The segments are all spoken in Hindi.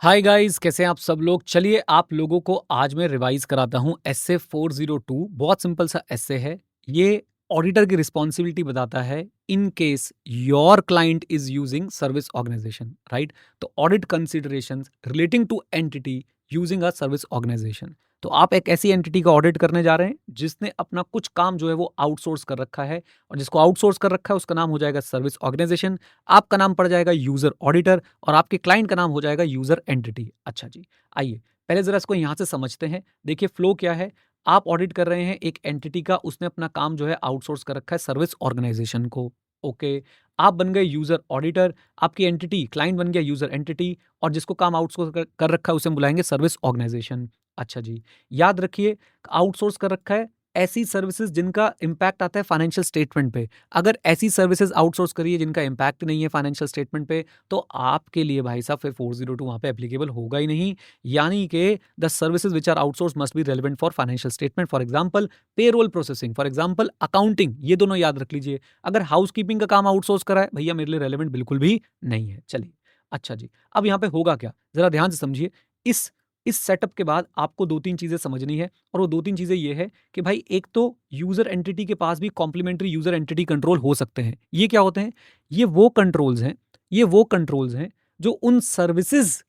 हाय गाइस, कैसे हैं आप सब लोग। चलिए आप लोगों को आज मैं रिवाइज कराता हूँ एसए 402। बहुत सिंपल सा एसए है ये। ऑडिटर की रिस्पॉन्सिबिलिटी बताता है in case your client is using service organisation, right. तो audit considerations relating to entity using a service organisation. तो आप एक ऐसी एंटिटी का ऑडिट करने जा रहे हैं जिसने अपना कुछ काम जो है वो आउटसोर्स कर रखा है, और जिसको आउटसोर्स कर रखा है उसका नाम हो जाएगा सर्विस ऑर्गेनाइजेशन। आपका नाम पड़ जाएगा यूजर ऑडिटर, और आपके क्लाइंट का नाम हो जाएगा यूजर एंटिटी। अच्छा जी, आइए पहले जरा इसको यहां से समझते हैं। देखिए फ्लो क्या है। आप ऑडिट कर रहे हैं एक एंटिटी का, उसने अपना काम जो है आउटसोर्स कर रखा है सर्विस ऑर्गेनाइजेशन को। ओके, आप बन गए यूजर ऑडिटर, आपकी एंटिटी क्लाइंट बन गया यूजर एंटिटी, और जिसको काम आउटसोर्स कर रखा है उसे हम बुलाएंगे सर्विस ऑर्गेनाइजेशन। अच्छा जी, याद रखिए आउटसोर्स कर रखा है ऐसी सर्विसेज जिनका इंपैक्ट आता है फाइनेंशियल स्टेटमेंट पे। अगर ऐसी सर्विसेज आउटसोर्स करिए जिनका इंपैक्ट नहीं है फाइनेंशियल स्टेटमेंट पे, तो आपके लिए भाई साहब फिर 402 वहां पे एप्लीकेबल होगा ही नहीं। यानी कि the services which are outsource must be relevant for financial statement. For example payroll processing, for example accounting, ये दोनों याद रख लीजिए। अगर हाउसकीपिंग का काम आउटसोर्स करा है भैया, मेरे लिए रेलेवेंट बिल्कुल भी नहीं है। चलिए, अच्छा जी, अब यहाँ पे होगा क्या, जरा ध्यान से समझिए। इस इस सेटअप के बाद आपको दो तीन चीजें समझनी है, और वो दो तीन चीजें ये है कि भाई एक तो यूजर एंटिटी के पास भी कॉम्प्लीमेंट्री यूजर एंटिटी कंट्रोल हो सकते हैं। ये क्या होते हैं? ये वो कंट्रोल्स हैं, ये वो कंट्रोल्स हैं जो उन सर्विसेज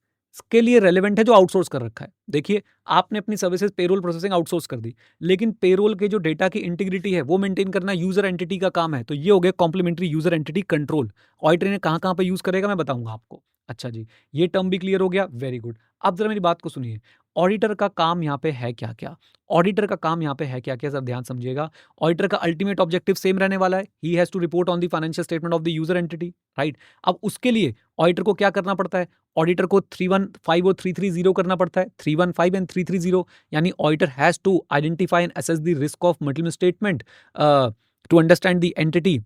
के लिए रेलेवेंट है जो आउटसोर्स कर रखा है। देखिए, आपने अपनी सर्विसेज पेरोल प्रोसेसिंग आउटसोर्स कर दी, लेकिन पेरोल के जो डेटा की इंटीग्रिटी है वो मेंटेन करना यूजर एंटिटी का काम है। तो ये हो गया complementary user entity control. Auditor ने कहां कहां पर यूज करेगा मैं बताऊंगा आपको। अच्छा जी, ये टर्म भी क्लियर हो गया, वेरी गुड। अब जरा मेरी बात को सुनिए, ऑडिटर का काम यहाँ पे है क्या क्या। ऑडिटर का काम यहाँ पे है क्या क्या, जरा ध्यान समझिएगा। ऑडिटर का अल्टीमेट ऑब्जेक्टिव सेम रहने वाला है, he has to report on the financial statement of the user entity, right. अब उसके लिए ऑडिटर को क्या करना पड़ता है? ऑडिटर को 315 और 330 करना पड़ता है, 315 एंड 330। यानी auditor has to identify and assess the risk of multiple statement to understand the entity,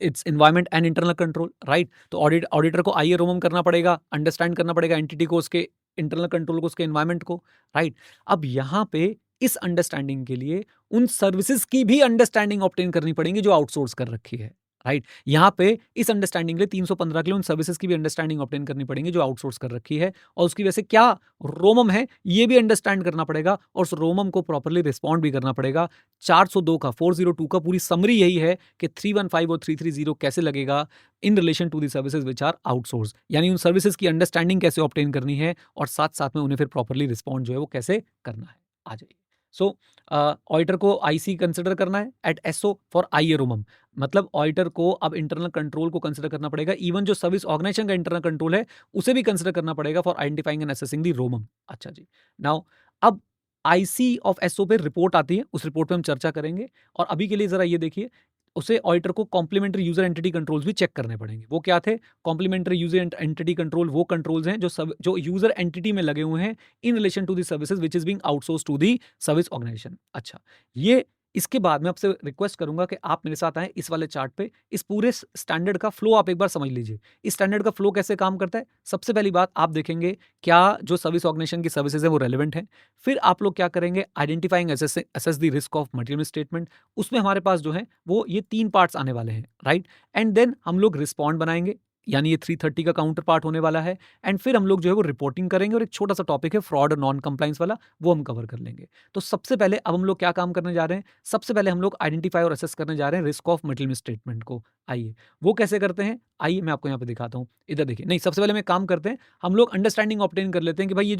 its environment and internal control, right. तो ऑडिटर को आईए रोमम करना पड़ेगा, अंडरस्टैंड करना पड़ेगा एंटिटी को, उसके इंटरनल कंट्रोल को, उसके एनवायरमेंट को, राइट। अब यहाँ पे इस अंडरस्टैंडिंग के लिए उन सर्विसेज की भी अंडरस्टैंडिंग ऑब्टेन करनी पड़ेगी जो आउटसोर्स कर रखी है, राइट। यहाँ पे इस अंडरस्टैंडिंग के लिए 315 के लिए उन सर्विसेज की भी अंडरस्टैंडिंग ऑब्टेन करनी पड़ेगी जो आउटसोर्स कर रखी है, और उसकी वजह से क्या रोमम है ये भी अंडरस्टैंड करना पड़ेगा, और उस रोमम को प्रॉपरली रिस्पॉन्ड भी करना पड़ेगा। 402 का 402 का पूरी समरी यही है कि 315 और 330 कैसे लगेगा in relation to the services which are outsource. यानी उन सर्विसेज की अंडरस्टैंडिंग कैसे ऑब्टेन करनी है, और साथ साथ में उन्हें फिर प्रॉपरली रिस्पॉन्ड जो है वो कैसे करना है। आ जाइए। सो ऑडिटर को आईसी कंसिडर करना है एट एसओ फॉर आईए रोमम। मतलब ऑडिटर को अब इंटरनल कंट्रोल को कंसिडर करना पड़ेगा, इवन जो सर्विस ऑर्गेनाइजेशन का इंटरनल कंट्रोल है उसे भी कंसिडर करना पड़ेगा फॉर आइडेंटिफाइंग एंड असेसिंग दी रोमम। अच्छा जी, नाउ अब आईसी ऑफ एसओ पे रिपोर्ट आती है, उस रिपोर्ट पे हम चर्चा करेंगे। और अभी के लिए जरा ये देखिए, उसे ऑडिटर को कॉम्प्लीमेंट्री यूजर एंटिटी कंट्रोल्स भी चेक करने पड़ेंगे। वो क्या थे? कॉम्प्लीमेंट्री यूजर एंटिटी कंट्रोल वो कंट्रोल्स हैं जो यूजर एंटिटी में लगे हुए हैं in relation to the services which is being outsource to the service organisation. अच्छा, ये इसके बाद मैं आपसे रिक्वेस्ट करूंगा कि आप मेरे साथ आए इस वाले चार्ट पे। इस पूरे स्टैंडर्ड का फ्लो आप एक बार समझ लीजिए। इस स्टैंडर्ड का फ्लो कैसे काम करता है? सबसे पहली बात आप देखेंगे क्या जो सर्विस ऑर्गेनाइजेशन की सर्विसेज है वो रेलेवेंट है। फिर आप लोग क्या करेंगे? Identifying assess the risk of material statement. उसमें हमारे पास जो है वो ये 3 पार्ट्स आने वाले हैं, राइट। एंड देन हम लोग रिस्पॉन्ड बनाएंगे, यानी ये 330 का काउंटर पार्ट होने वाला है। एंड फिर हम लोग जो है वो रिपोर्टिंग करेंगे, और एक छोटा सा टॉपिक है फ्रॉड और नॉन कंप्लाइंस वाला, वो हम कवर कर लेंगे। तो सबसे पहले अब हम लोग क्या काम करने जा रहे हैं? सबसे पहले हम लोग आइडेंटिफाई और असेस करने जा रहे हैं रिस्क ऑफ मटेरियल स्टेटमेंट को। आइए वो कैसे करते हैं, आइए मैं आपको यहाँ पे दिखाता हूँ। इधर देखिए, नहीं सबसे पहले मैं काम करते हैं, हम लोग अंडरस्टैंडिंग ऑब्टेन कर लेते हैं कि भाई ये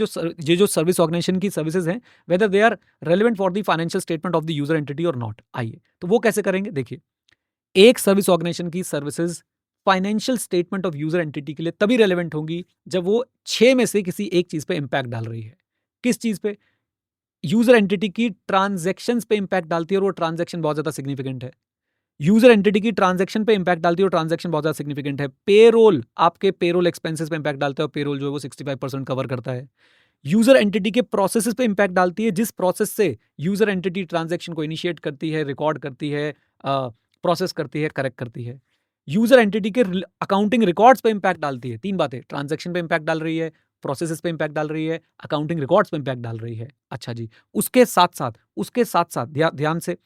जो सर्विस ऑर्गेनाइजेशन की सर्विसेज हैं whether they are relevant for the financial statement of the user entity और नॉट। आइए तो वो कैसे करेंगे, देखिए। एक सर्विस ऑर्गेनाइजेशन की services financial statement of user entity के लिए तभी रेलेवेंट होंगी जब वो 6 में से किसी एक चीज पे इंपैक्ट डाल रही है। किस चीज पे? यूजर एंटिटी की ट्रांजैक्शंस पे इंपैक्ट डालती है, और वो ट्रांजैक्शन बहुत ज्यादा सिग्निफिकेंट है। यूजर एंटिटी की ट्रांजैक्शन पे इंपैक्ट डालती है और ट्रांजैक्शन बहुत ज्यादा सिग्निफिकेंट है। पेरोल, आपके पेरोल एक्सपेंसेस पे इंपैक्ट डालता है, और पेरोल जो है वो 65% कवर करता है। यूजर एंटिटी के प्रोसेसेस पे इंपैक्ट डालती है, जिस प्रोसेस से यूजर एंटिटी ट्रांजैक्शन को इनिशिएट करती है, रिकॉर्ड करती है, प्रोसेस करती है, करेक्ट करती है। यूजर एंटिटी के अकाउंटिंग रिकॉर्ड्स पे इंपैक्ट डालती है। 3 बातें, ट्रांजैक्शन पे इंपैक्ट डाल रही है, प्रोसेसेस पे इंपैक्ट डाल रही है, अकाउंटिंग रिकॉर्ड्स पे इंपैक्ट डाल रही है। अच्छा जी, उसके साथ साथ ध्यान से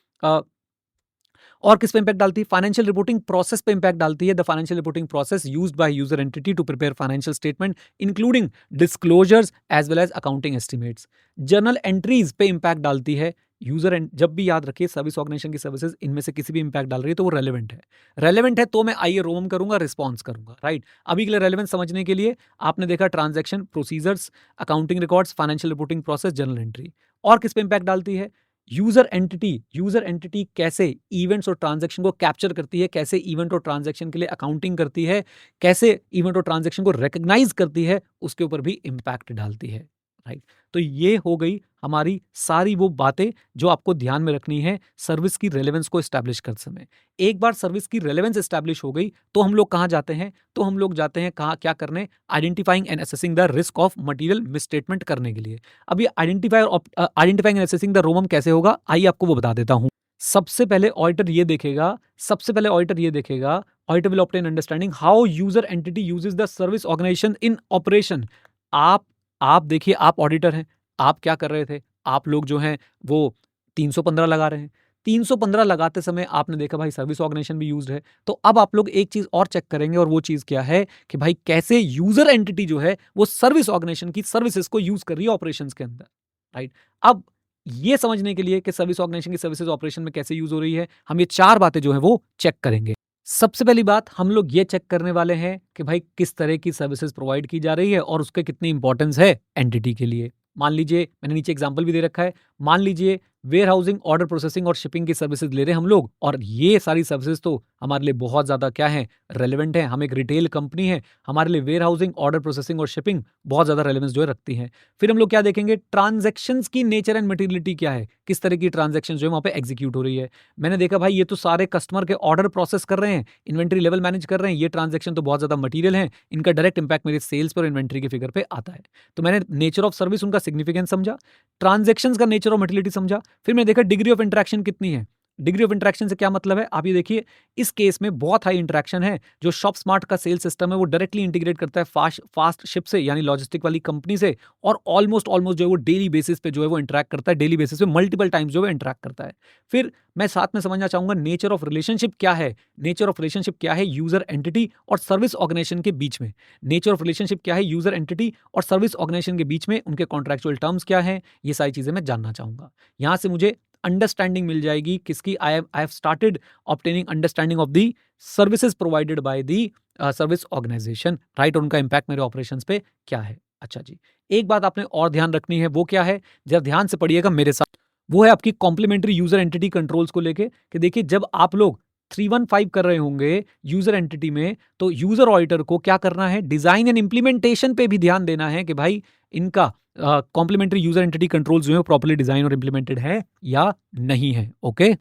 और किस पे इंपैक्ट डालती है? फाइनेंशियल रिपोर्टिंग प्रोसेस पे इंपैक्ट डालती है। The financial reporting process used by user entity to prepare financial statement including disclosures as well as accounting estimates. Journal entries पे इंपैक्ट डालती है। यूजर एंड जब भी याद रखिए सर्विस ऑर्गेनाइजेशन की सर्विसेज इनमें से किसी भी इंपैक्ट डाल रही है तो वो रेलेवेंट है। रेलेवेंट है तो मैं आइए रोम करूंगा, रिस्पॉन्स करूंगा, राइट। अभी के लिए रेलेवेंस समझने के लिए आपने देखा transaction, procedures, accounting records, financial reporting process, journal entry. और किस पे इंपैक्ट डालती है? यूजर एंटिटी कैसे इवेंट्स और ट्रांजैक्शन को कैप्चर करती है, कैसे इवेंट और ट्रांजैक्शन के लिए अकाउंटिंग करती है, कैसे इवेंट और ट्रांजैक्शन को रिकॉग्नाइज करती है, उसके ऊपर भी इंपैक्ट डालती है, राइट। तो ये हो गई हमारी सारी वो बातें जो आपको ध्यान में रखनी है सर्विस की रेलेवेंस को एस्टैब्लिश करते समय। एक बार सर्विस की रेलेवेंस एस्टैब्लिश हो गई तो हम लोग कहाँ जाते हैं? तो हम लोग जाते हैं कहाँ, क्या करने? Identifying and assessing the risk of material misstatement करने के लिए। अभी आइडेंटिफाइंग एंड असेसिंग द रोमम कैसे होगा, आइए आपको वो बता देता हूं। सबसे पहले ऑडिटर ये देखेगा, auditor will obtain understanding how user entity uses the service organisation in operation. आप देखिए, आप ऑडिटर हैं, आप क्या कर रहे थे? आप लोग जो हैं वो 315 लगा रहे हैं। 315 लगाते समय आपने देखा भाई सर्विस ऑर्गेनाइजेशन भी यूज्ड है। तो अब आप लोग एक चीज और चेक करेंगे और वो चीज क्या है कि भाई कैसे यूजर एंटिटी जो है वो सर्विस ऑर्गेनाइजेशन की सर्विसेज को यूज कर रही है ऑपरेशंस के अंदर, राइट। अब ये समझने के लिए कि सर्विस ऑर्गेनाइजेशन की सर्विसेज ऑपरेशन में कैसे यूज हो रही है, हम ये 4 बातें जो है वो चेक करेंगे। सबसे पहली बात हम लोग ये चेक करने वाले हैं कि भाई किस तरह की सर्विसेज प्रोवाइड की जा रही है और उसके कितनी इंपॉर्टेंस है एंटिटी के लिए। मान लीजिए, मैंने नीचे एग्जांपल भी दे रखा है, मान लीजिए वेयर हाउसिंग, ऑर्डर प्रोसेसिंग और शिपिंग की सर्विसेज ले रहे हैं हम लोग, और ये सारी सर्विसेज तो हमारे लिए बहुत ज्यादा क्या है, रेलेवेंट है। हम एक रिटेल कंपनी है, हमारे लिए वेयर हाउसिंग, ऑर्डर प्रोसेसिंग और शिपिंग बहुत ज्यादा रेलेवेंस जो है रखती है। फिर हम लोग क्या देखेंगे? ट्रांजेक्शन्स की नेचर एंड मटेरियलिटी क्या है, किस तरह की ट्रांजेक्शन जो है वहां पे एग्जीक्यूट हो रही है। मैंने देखा भाई ये तो सारे कस्टमर के ऑर्डर प्रोसेस कर रहे हैं, इन्वेंट्री लेवल मैनेज कर रहे हैं, ये ट्रांजेक्शन तो बहुत ज्यादा मटीरियल है, इनका डायरेक्ट इंपैक्ट मेरे सेल्स पर और इन्वेंट्री के फिगर पे आता है। तो मैंने नेचर ऑफ सर्विस, उनका सिग्निफिकेंस समझा, ट्रांजेक्शंस का नेचर और मटेरियलिटी समझा। फिर मैंने देखा डिग्री ऑफ इंटरेक्शन कितनी है। डिग्री ऑफ इंटरेक्शन से क्या मतलब है? आप ये देखिए, इस केस में बहुत हाई इंटरेक्शन है। जो शॉप स्मार्ट का सेल सिस्टम है वो डायरेक्टली इंटीग्रेट करता है फास्ट शिप से, यानी लॉजिस्टिक वाली कंपनी से, और ऑलमोस्ट जो है वो डेली बेसिस पे जो है वो इंटरेक्ट करता है, डेली बेसिस पे मल्टीपल टाइम्स जो है इंटरेक्ट करता है। फिर मैं साथ में समझना चाहूंगा नेचर ऑफ रिलेशनशिप क्या है। नेचर ऑफ रिलेशनशिप क्या है यूजर एंटिटी और सर्विस ऑर्गेनाइजेशन के बीच में। नेचर ऑफ रिलेशनशिप क्या है यूजर एंटिटी और सर्विस ऑर्गेनाइजेशन के बीच में, उनके कॉन्ट्रेक्चुअल टर्म्स क्या है, ये सारी चीजें मैं जानना चाहूंगा। यहां से मुझे अंडरस्टैंडिंग मिल जाएगी किसकी, I have started obtaining understanding of the services provided by the service organisation, right. और उनका इंपैक्ट मेरे ऑपरेशंस पे क्या है। अच्छा जी, एक बात आपने और ध्यान रखनी है, वो क्या है? जब ध्यान से पढ़िएगा मेरे साथ, वो है आपकी कॉम्प्लीमेंट्री यूजर एंटिटी कंट्रोल्स को लेके। कि देखिए, जब आप लोग 315 कर रहे होंगे यूजर एंटिटी में, तो यूजर ऑडिटर को क्या करना है? डिजाइन एंड इंप्लीमेंटेशन पे भी ध्यान देना है कि भाई इनका कॉम्प्लीमेंट्री यूजर एंटिटी कंट्रोल्स जो है प्रॉपर्ली डिजाइन और इंप्लीमेंटेड है या नहीं है। ओके,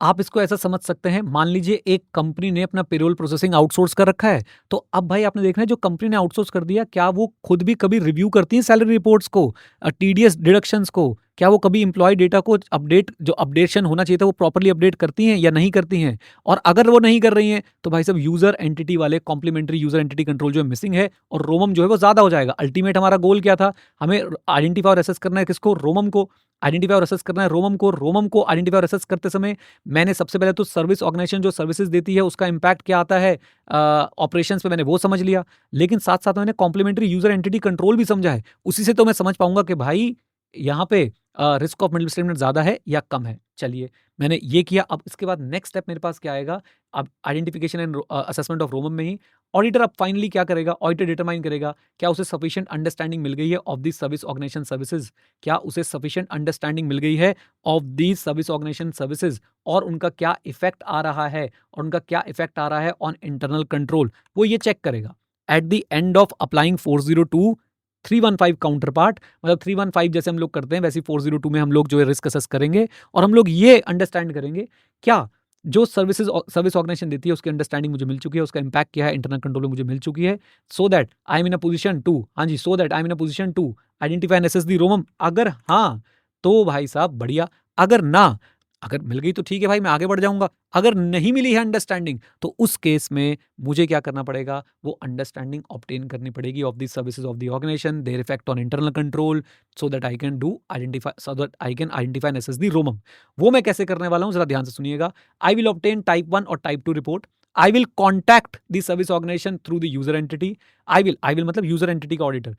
आप इसको ऐसा समझ सकते हैं, मान लीजिए एक कंपनी ने अपना पेरोल प्रोसेसिंग आउटसोर्स कर रखा है, तो अब भाई आपने देखना है जो कंपनी ने आउटसोर्स कर दिया, क्या वो खुद भी कभी रिव्यू करती है सैलरी रिपोर्ट्स को, टीडीएस डिडक्शंस को? क्या वो कभी इंप्लॉय डेटा को जो अपडेशन होना चाहिए था वो प्रॉपर्ली अपडेट करती हैं या नहीं करती हैं? और अगर वो नहीं कर रही हैं तो भाई सब यूजर एंटिटी वाले कॉम्प्लीमेंट्री यूजर एंटिटी कंट्रोल जो है मिसिंग है, और रोमम जो है वो ज्यादा हो जाएगा। अल्टीमेट हमारा गोल क्या था? हमें आइडेंटिफाई और असेस करना है किसको? रोमम को। आइडेंटिफाई और असेस करना है रोमम को। रोमम को आइडेंटिफाई और असेस करते समय मैंने सबसे पहले तो सर्विस ऑर्गेनाइजेशन जो सर्विसेज देती है उसका इंपैक्ट क्या आता है ऑपरेशंस पे, मैंने वो समझ लिया। लेकिन साथ साथ मैंने कॉम्प्लीमेंट्री यूजर एंटिटी कंट्रोल भी समझा है। उसी से तो मैं समझ पाऊंगा कि भाई यहाँ पे रिस्क ऑफ मिडिल स्टेटमेंट ज्यादा है या कम है। चलिए, मैंने ये किया। अब इसके बाद नेक्स्ट स्टेप मेरे पास क्या आएगा? अब आइडेंटिफिकेशन एंड असेसमेंट ऑफ रोमम में ही ऑडिटर अब फाइनली क्या करेगा? ऑडिटर डिटरमाइन करेगा क्या उसे सफिशिएंट अंडरस्टैंडिंग मिल गई है of the service organisation services. क्या उसे सफिशिएंट अंडरस्टैंडिंग मिल गई है of the service organisation services, और उनका क्या इफेक्ट आ रहा है, और उनका क्या इफेक्ट आ रहा है ऑन इंटरनल कंट्रोल, वो ये चेक करेगा। At the end of applying 402 315 counter part, मतलब 315 जैसे हम लोग करते हैं वैसे 402 में हम लोग जो है रिस्क असेस करेंगे, और हम लोग ये अंडरस्टैंड करेंगे क्या जो सर्विस ऑर्गेनाइजेशन देती है उसकी अंडरस्टैंडिंग मुझे मिल चुकी है, उसका इंपैक्ट क्या है इंटरनल कंट्रोल में मुझे मिल चुकी है, so that I am in a position to, हाँ जी, so that I am in a position to identify and assess the RoMM. अगर हाँ तो भाई साहब बढ़िया, अगर ना अगर मिल गई तो ठीक है भाई, मैं आगे बढ़ जाऊंगा। अगर नहीं मिली है अंडरस्टैंडिंग, तो उस केस में मुझे क्या करना पड़ेगा, वो अंडरस्टैंडिंग ऑब्टेन करनी पड़ेगी of the services of the organisation, their effect on internal control, so that I can do identify, so that I can identify and assess the ROMM. वो मैं कैसे करने वाला हूं, जरा ध्यान से सुनिएगा। आई विल ऑब्टेन टाइप 1 और type 2 report. I will contact the service organization through the user entity. I will मतलब user entity का auditor.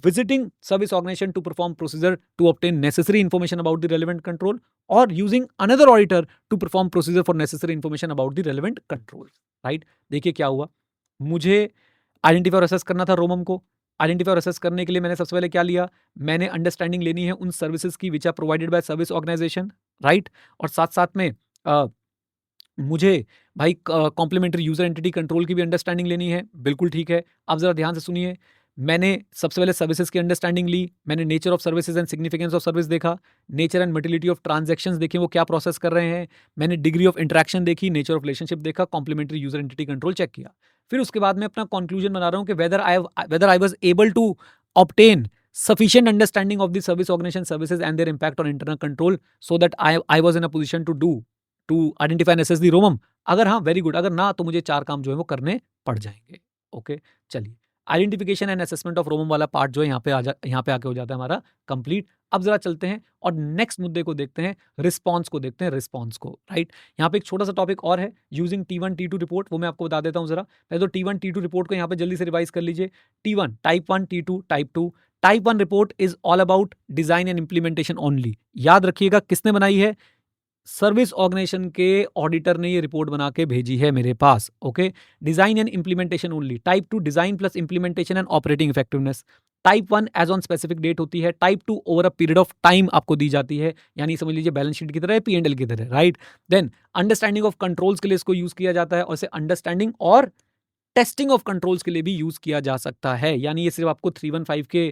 Visiting service organization to perform procedure to obtain necessary information about the relevant control, or using another auditor to perform procedure for necessary information about the relevant control. Right? देखिए क्या हुआ, मुझे आइडेंटिफाई और असेस करना था रोमम को। आइडेंटिफाई और असेस करने के लिए मैंने सबसे पहले क्या लिया, मैंने अंडरस्टैंडिंग लेनी है उन सर्विसेज की which are provided by service organisation, right. और साथ साथ में मुझे भाई कॉम्प्लीमेंट्री यूजर एंटिटी कंट्रोल की भी अंडरस्टैंडिंग लेनी है। बिल्कुल ठीक है। अब जरा ध्यान से सुनिए, मैंने सबसे पहले सर्विसेज की अंडरस्टैंडिंग ली, मैंने nature of services and significance of service देखा, nature and materiality of transactions देखे, वो क्या प्रोसेस कर रहे हैं, मैंने डिग्री ऑफ इंटरेक्शन देखी, नेचर ऑफ रिलेशनशिप देखा, complementary user entity control check किया। फिर उसके बाद मैं अपना कंक्लूजन बना रहा हूं कि whether I was able to obtain sufficient understanding of the service organization services and their impact on internal control so that I was in a position to identify and assess the ROMM। अगर हाँ, वेरी गुड। अगर ना, तो मुझे 4 काम जो है वो करने पड़ जाएंगे। ओके, चलिए, आइडेंटिफिकेशन एंड असेसमेंट ऑफ रोमम वाला पार्ट जो है यहाँ पे आके हो जाता है हमारा कंप्लीट। अब जरा चलते हैं और नेक्स्ट मुद्दे को देखते हैं, रिस्पॉन्स को देखते हैं, रिस्पॉन्स को, राइट। यहाँ पे एक छोटा सा टॉपिक और है, यूजिंग T1 T2 रिपोर्ट, वो मैं आपको बता देता हूँ जरा। पहले तो T1 T2 रिपोर्ट को यहाँ पे जल्दी से रिवाइज कर लीजिए। T1 type 1, T2 type 2। Type 1 report is all about design and implementation only. याद रखिएगा, किसने बनाई है, सर्विस ऑर्गेनाइजेशन के ऑडिटर ने ये रिपोर्ट बना के भेजी है मेरे पास। Okay, design and implementation only. Type 2 design plus implementation and operating effectiveness. Type 1 as on specific date होती है। Type 2 over a period of time आपको दी जाती है, यानी समझ लीजिए बैलेंस शीट की तरह, P&L की तरह, right. Then understanding of controls के लिए इसको यूज किया जाता है, और इसे अंडरस्टैंडिंग और टेस्टिंग ऑफ कंट्रोल्स के लिए भी यूज किया जा सकता है। यानी ये सिर्फ आपको 315 के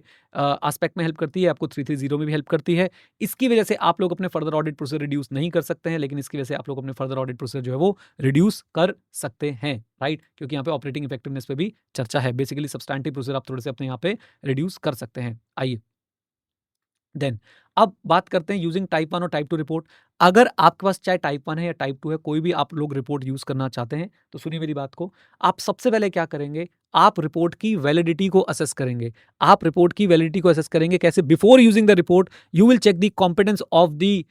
एस्पेक्ट में हेल्प करती है, आपको 330 में भी हेल्प करती है। इसकी वजह से आप लोग अपने फर्दर ऑडिट प्रोसेस रिड्यूस नहीं कर सकते हैं, लेकिन इसकी वजह से आप लोग अपने फर्दर ऑडिट प्रोसेस जो है वो रिड्यूस कर सकते हैं, राइट। क्योंकि यहाँ पे ऑपरेटिंग इफेक्टिवनेस पे भी चर्चा है। बेसिकली सब्सटैंटिव प्रोसेस आप थोड़े से अपने यहाँ पे रिड्यूस कर सकते हैं। आइए देन अब बात करते हैं यूजिंग टाइप 1 और टाइप 2 रिपोर्ट। अगर आपके पास चाहे टाइप 1 है या टाइप 2 है, कोई भी आप लोग रिपोर्ट यूज करना चाहते हैं, तो सुनिए मेरी बात को। आप सबसे पहले क्या करेंगे, आप रिपोर्ट की वैलिडिटी को असेस करेंगे। आप रिपोर्ट की वैलिडिटी को असेस करेंगे कैसे, before using the report you will check the competence of the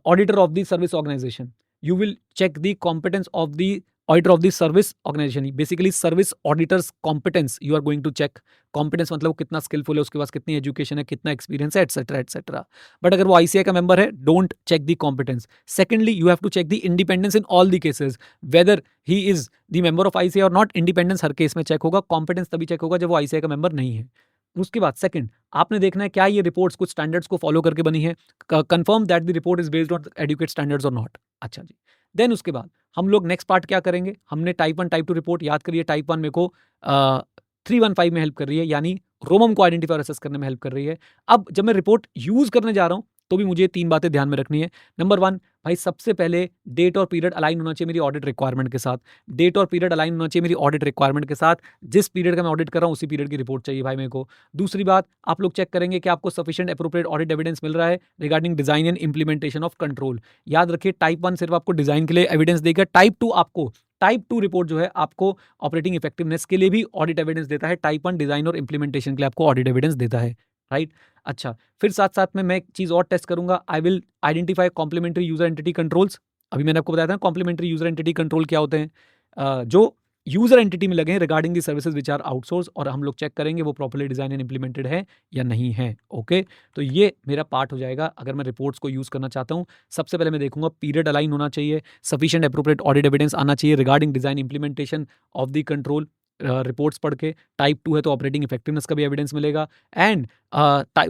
auditor of the service organisation. You will check the competence of the auditor of the service organisation. Basically service auditors competence you are going to check. Competence मतलब कितना स्किलफुल है, उसके पास कितनी एजुकेशन है, कितना एक्सपीरियंस है, एटसेट्रा एटसेट्रा। बट अगर वो ICAI का मेंबर है, don't check the competence. Secondly, you have to check the independence in all the cases, whether he is the member of ICAI और नॉट। इंडिपेंडेंस हर केस में चेक होगा, कॉम्पिटेंस तभी चेक होगा जब वो ICAI का मेंबर नहीं है। उसके बाद सेकंड, आपने देखना है क्या ये रिपोर्ट्स कुछ स्टैंडर्ड्स को फॉलो करके बनी है, confirm that the report is based on adequate standards और नॉट। अच्छा जी। देन उसके बाद हम लोग नेक्स्ट पार्ट क्या करेंगे, हमने टाइप 1 टाइप 2 रिपोर्ट याद करिए। टाइप 1 मेरे को 315 में हेल्प कर रही है, यानी रोमम को आइडेंटिफाई और असेस करने में हेल्प कर रही है। अब जब मैं रिपोर्ट यूज करने जा रहा हूं, तो भी मुझे 3 बातें ध्यान में रखनी है। नंबर 1, भाई सबसे पहले डेट और पीरियड अलाइन होना चाहिए मेरी ऑडिट रिक्वायरमेंट के साथ। डेट और पीरियड अलाइन होना चाहिए मेरी ऑडिट रिक्वायरमेंट के साथ। जिस पीरियड का मैं ऑडिट कर रहा हूं, उसी पीरियड की रिपोर्ट चाहिए भाई मेरे को। दूसरी बात, आप लोग चेक करेंगे कि आपको सफिशिएंट एप्रोप्रिएट ऑडिट एविडेंस मिल रहा है regarding design and implementation of control. याद रखिए, टाइप 1 सिर्फ आपको डिजाइन के लिए एविडेंस देगा। टाइप 2 रिपोर्ट जो है आपको ऑपरेटिंग इफेक्टिवनेस के लिए भी ऑडिट एविडेंस देता है। टाइप 1 डिजाइन और इंप्लीमेंटेशन के लिए आपको ऑडिट एविडेंस देता है, राइट। अच्छा, फिर साथ साथ में मैं एक चीज और टेस्ट करूंगा, I will identify complementary user entity controls. अभी मैंने आपको बताया था कॉम्प्लीमेंट्री यूजर एंटिटी कंट्रोल क्या होते हैं, जो यूजर एंटिटी में लगे हैं regarding the services which are outsource, और हम लोग चेक करेंगे वो प्रॉपर्ली डिजाइन एंड इंप्लीमेंटेड है या नहीं है। ओके, तो ये मेरा पार्ट हो जाएगा अगर मैं रिपोर्ट्स को यूज करना चाहता हूँ। सबसे पहले मैं देखूंगा पीरियड अलाइन होना चाहिए, सफिशिएंट एप्रोप्रिएट ऑडिट एविडेंस आना चाहिए regarding design implementation of the control. Reports पढ़ के, टाइप 2 है तो ऑपरेटिंग इफेक्टिवनेस का भी एविडेंस मिलेगा। एंड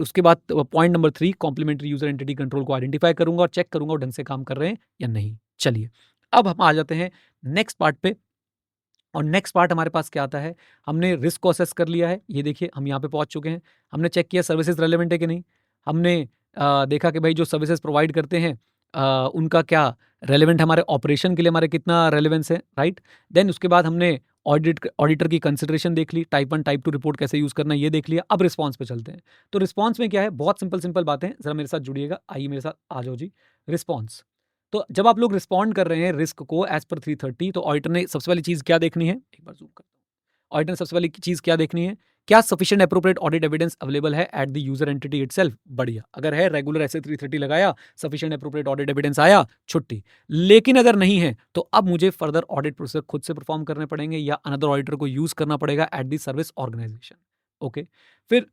उसके बाद point number 3, complementary user entity control को आइडेंटिफाई करूंगा और चेक करूंगा वो ढंग से काम कर रहे हैं या नहीं। चलिए, अब हम आ जाते हैं नेक्स्ट पार्ट पे। और नेक्स्ट पार्ट हमारे पास क्या आता है, हमने रिस्क को असेस कर लिया है। ये देखिए हम यहाँ पे पहुंच चुके हैं। हमने चेक किया सर्विसेज रेलेवेंट है कि नहीं। हमने देखा कि भाई जो सर्विसेज प्रोवाइड करते हैं उनका क्या रेलेवेंट हमारे ऑपरेशन के लिए, हमारे कितना रेलेवेंस है, राइट। देन उसके बाद हमने ऑडिटर की कंसिडरेशन देख ली, टाइप 1 टाइप 2 रिपोर्ट कैसे यूज करना है ये देख लिया। अब रिस्पॉन्स पे चलते हैं। तो रिस्पॉन्स में क्या है, बहुत सिंपल बातें हैं, जरा मेरे साथ जुड़िएगा। आइए मेरे साथ आ जाओ जी। रिस्पॉन्स तो जब आप लोग रिस्पॉन्ड कर रहे हैं रिस्क को एज पर 330, तो ऑडिटर ने सबसे पहली चीज क्या देखनी है, एक बार जूम करता हूं, ऑडिटर ने सबसे पहली चीज क्या देखनी है, क्या sufficient appropriate audit evidence available है at the user entity itself. बढ़िया, अगर है रेगुलर ऐसे 330 लगाया, सफिशिएंट एप्रोप्रिएट ऑडिट एविडेंस आया, छुट्टी। लेकिन अगर नहीं है तो अब मुझे फर्दर ऑडिट प्रोसेस खुद से परफॉर्म करने पड़ेंगे या अनदर ऑडिटर को यूज करना पड़ेगा at the service organisation. Okay, फिर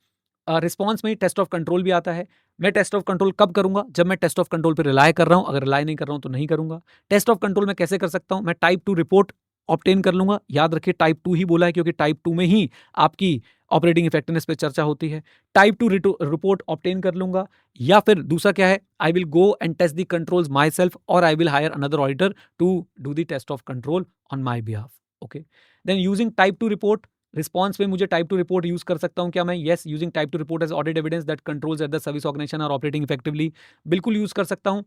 रिस्पॉन्स में टेस्ट ऑफ कंट्रोल भी आता है। मैं टेस्ट ऑफ कंट्रोल कब करूंगा, जब मैं टेस्ट ऑफ कंट्रोल पर रिलाय कर रहा हूं, अगर रिलाय नहीं कर रहा हूं तो नहीं करूंगा। टेस्ट ऑफ कंट्रोल मैं कैसे कर सकता हूं, मैं टाइप 2 रिपोर्ट ऑब्टेन कर लूंगा। याद रखिए टाइप 2 ही बोला है क्योंकि टाइप 2 में ही आपकी ऑपरेटिंग इफेक्टिवनेस पे चर्चा होती है। टाइप 2 रिपोर्ट ऑब्टेन कर लूंगा, या फिर दूसरा क्या है, I will go and test the controls myself, और I will hire another auditor to do the test of control on my behalf. Okay, then using type 2 report, response में मुझे टाइप 2 रिपोर्ट यूज कर सकता हूं क्या मैं, yes, using type 2 report as audit evidence that controls at the service organisation are operating effectively, बिल्कुल यूज कर सकता हूं।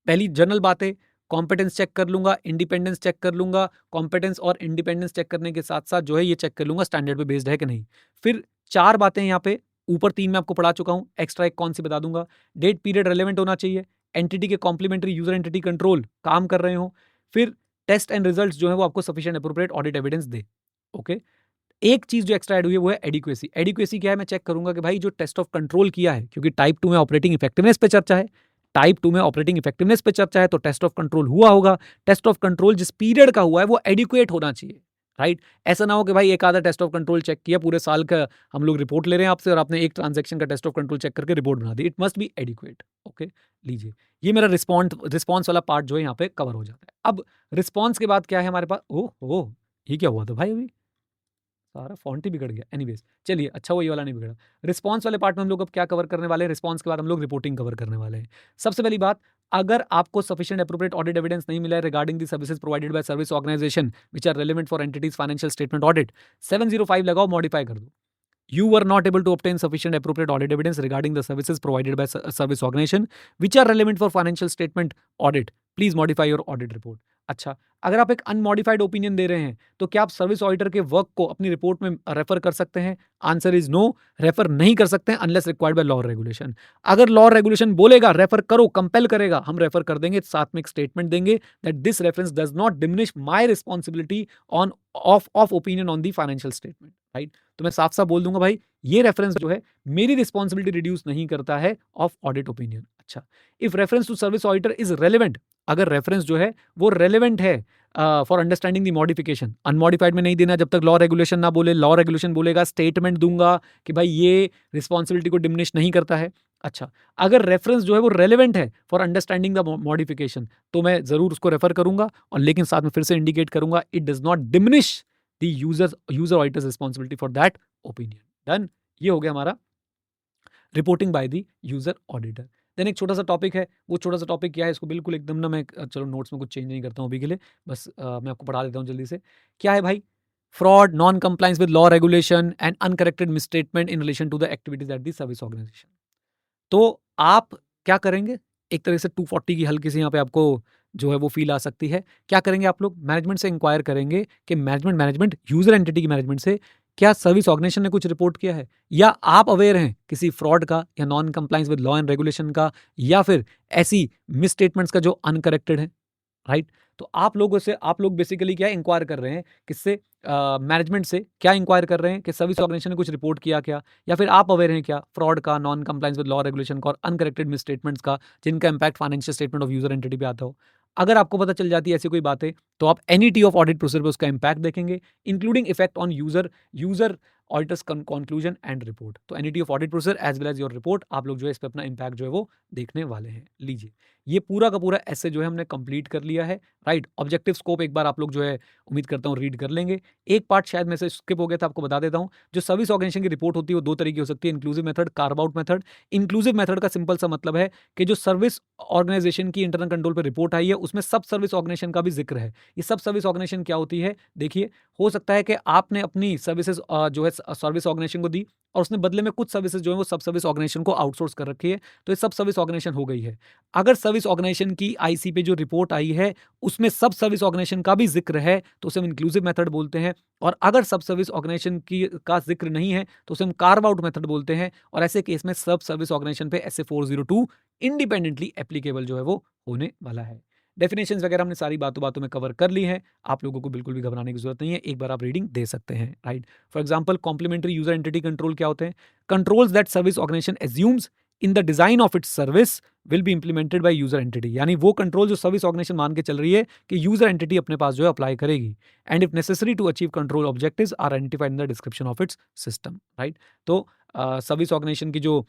पहली जनरल बातें, कॉम्पिटेंस चेक कर लूंगा, इंडिपेंडेंस चेक कर लूंगा, कॉम्पिटेंस और इंडिपेंडेंस चेक करने के साथ साथ जो है ये चेक कर लूंगा स्टैंडर्ड पे बेस्ड है कि नहीं। फिर 4 बातें यहाँ पे, ऊपर 3 मैं आपको पढ़ा चुका हूं, एक्स्ट्रा एक कौन सी बता दूंगा। डेट पीरियड रेलेवेंट होना चाहिए, एंटिटी के कॉम्प्लीमेंट्री यूजर एंटिटी कंट्रोल काम कर रहे हो, फिर टेस्ट एंड रिजल्ट जो है वो आपको सफिशिएंट एप्रोप्रिएट ऑडिट एविडेंस दे। ओके, एक चीज जो एक्स्ट्रा ऐड हुई है वो है एडिक्वेसी। एडिक्वेसी क्या है, मैं चेक करूंगा कि भाई जो टेस्ट ऑफ कंट्रोल किया है, क्योंकि टाइप 2 में ऑपरेटिंग इफेक्टिवनेस पे चर्चा है, टाइप 2 में ऑपरेटिंग इफेक्टिवनेस पे चर्चा है, तो टेस्ट ऑफ कंट्रोल हुआ होगा। टेस्ट ऑफ कंट्रोल जिस पीरियड का हुआ है वो एडिक्वेट होना चाहिए, राइट। ऐसा ना हो कि भाई एक आधा टेस्ट ऑफ कंट्रोल चेक किया, पूरे साल का हम लोग रिपोर्ट ले रहे हैं आपसे और आपने एक ट्रांजैक्शन का टेस्ट ऑफ कंट्रोल चेक करके रिपोर्ट बना दी। It must be adequate. Okay, लीजिए, ये मेरा रिस्पॉन्स वाला पार्ट जो है यहाँ पे कवर हो जाता है। अब रिस्पॉन्स के बाद क्या है हमारे पास, ओह ये क्या हुआ था भाई, अभी सारा फॉन्ट ही बिगड़ गया। एनीवेज, चलिए, अच्छा वो ये वाला नहीं बिगड़ा। रिस्पॉन्स वाले पार्ट में हम लोग अब क्या कवर करने वाले हैं, रिस्पॉन्स के बाद हम लोग रिपोर्टिंग कवर करने वाले हैं। सबसे पहली बात, अगर आपको सफिशिएंट एप्रोप्रिएट ऑडिट एविडेंस नहीं मिला है regarding the services provided by service organisation which are relevant for entity's financial statement audit, 705 लगाओ, मॉडिफाई कर दो। You were not able to obtain sufficient appropriate audit evidence regarding the services provided by service organization which are relevant for financial statement audit. Please modify your audit report. अच्छा, अगर आप एक अनमॉडिफाइड ओपिनियन दे रहे हैं तो क्या आप सर्विस ऑडिटर के वर्क को अपनी रिपोर्ट में रेफर कर सकते हैं? आंसर इज नो, रेफर नहीं कर सकते हैं अनलेस रिक्वायर्ड बाय लॉ और रेगुलेशन। अगर लॉ और रेगुलेशन बोलेगा रेफर करो, कंपेल करेगा, हम रेफर कर देंगे, साथ में एक स्टेटमेंट देंगे that this reference does not diminish my responsibility on off opinion on the financial statement, right. तो मैं साफ साफ बोल दूंगा भाई ये रेफरेंस जो है मेरी रिस्पॉन्सिबिलिटी रिड्यूस नहीं करता है ऑफ ऑडिट ओपिनियन। अच्छा, if reference to service auditor is relevant, अगर रेफरेंस जो है वो रेलेवेंट है for understanding the modification, unmodified में नहीं देना जब तक लॉ रेगुलेशन ना बोले। लॉ रेगुलेशन बोलेगा, स्टेटमेंट दूंगा कि भाई ये रिस्पॉन्सिबिलिटी को डिमिनिश नहीं करता है। अच्छा, अगर रेफरेंस जो है वो रेलेवेंट है फॉर अंडरस्टैंडिंग द मॉडिफिकेशन, तो मैं जरूर उसको रेफर करूंगा, और लेकिन साथ में फिर से इंडिकेट करूंगा it does not diminish the user auditor's responsibility for that opinion. Done, ये हो गया हमारा reporting by the user auditor. Then एक छोटा सा टॉपिक है, वो छोटा सा टॉपिक क्या है, इसको बिल्कुल एकदम ना मैं चलो नोट्स में कुछ चेंज नहीं करता हूँ अभी के लिए, बस मैं आपको पढ़ा देता हूँ जल्दी से। क्या है भाई, fraud, non compliance with law regulation and uncorrected misstatement in relation to the activities at the service organisation. तो आप क्या करेंगे, एक तरह से 240 की हल्की सी यहाँ पे आपको जो है वो फील आ सकती है। क्या करेंगे आप लोग, मैनेजमेंट से इंक्वायर करेंगे कि मैनेजमेंट यूजर एंटिटी की मैनेजमेंट से क्या सर्विस ऑर्गेनाइजेशन ने कुछ रिपोर्ट किया है, या आप अवेयर हैं किसी फ्रॉड का या non compliance with law and regulation का, या फिर ऐसी मिस स्टेटमेंट्स का जो अनकरेक्टेड है, राइट। तो आप लोग बेसिकली क्या इंक्वायर कर रहे हैं, किससे, मैनेजमेंट से क्या इंक्वायर कर रहे हैं कि सर्विस ऑर्गेनाइजेशन ने कुछ रिपोर्ट किया क्या, या फिर आप अवेयर हैं क्या फ्रॉड का, non compliance with law regulation का और अनकरेक्टेड मिस स्टेटमेंट्स का, जिनका impact financial statement of user entity पे आता हो। अगर आपको पता चल जाती है ऐसी कोई बातें, तो आप एनईटी ऑफ ऑडिट प्रोसीजर पे उसका इंपैक्ट देखेंगे, including effect on user auditors conclusion and report. तो एनईटी of audit procedure as well as your report, आप लोग जो है इस पे अपना इंपैक्ट जो है वो देखने वाले हैं। लीजिए, ये पूरा का पूरा ऐसे जो है हमने कंप्लीट कर लिया है, राइट। ऑब्जेक्टिव स्कोप एक बार आप लोग जो है उम्मीद करता हूँ रीड कर लेंगे। एक पार्ट शायद में से स्किप हो गया था, आपको बता देता हूँ। जो सर्विस ऑर्गेनाइजेशन की रिपोर्ट होती है वो दो तरीके हो सकती है, inclusive method, carve out method. Inclusive method का सिंपल सा मतलब है कि जो सर्विस ऑर्गेनाइजेशन की इंटरनल कंट्रोल पर रिपोर्ट आई है उसमें सब सर्विस ऑर्गेनाइजेशन का भी जिक्र है। ये सब सर्विस ऑर्गेनाइजेशन क्या होती है, देखिए, हो सकता है कि आपने अपनी सर्विसेज जो है सर्विस ऑर्गेनाइजेशन को दी और उसने बदले में कुछ सर्विसेज जो है वो सब सर्विस ऑर्गेनाइजेशन को आउटसोर्स कर रखी है, तो ये सब सर्विस ऑर्गेनाइजेशन हो गई है। अगर सर्विस ऑर्गेनाइजेशन की आईसी पे जो रिपोर्ट आई है उसमें सब सर्विस ऑर्गेनाइजेशन का भी जिक्र है, तो उसे हम इंक्लूसिव मेथड बोलते हैं। और अगर सब सर्विस ऑर्गेनाइजेशन की का जिक्र नहीं है तो उसे हम कार्व आउट मेथड बोलते हैं। और ऐसे केस में सब सर्विस ऑर्गेनाइजेशन पे SA 402 इंडिपेंडेंटली एप्लीकेबल जो है वो होने वाला है। डेफिनेशंस वगैरह हमने सारी बातों बातों में कवर कर ली हैं, आप लोगों को बिल्कुल भी घबराने की जरूरत नहीं है, एक बार आप रीडिंग दे सकते हैं, right. For example complementary user entity control क्या होते हैं? Controls that service organisation assumes in the design of its service will be implemented by user entity, यानी वो कंट्रोल जो सर्विस ऑर्गेनाइजेशन मान के चल रही है कि यूजर एंटिटी अपने पास जो है अप्लाई करेगी, and if necessary to achieve control objectives are identified in the description of its system, right. तो सर्विस ऑर्गेनाइजेशन की जो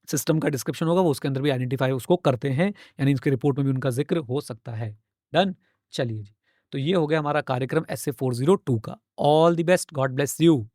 सिस्टम का डिस्क्रिप्शन होगा वो उसके अंदर भी आइडेंटिफाई उसको करते हैं, यानी उसकी रिपोर्ट में भी उनका जिक्र हो सकता है। डन। चलिए जी, तो ये हो गया हमारा कार्यक्रम SA 402 का। All the best, God bless you.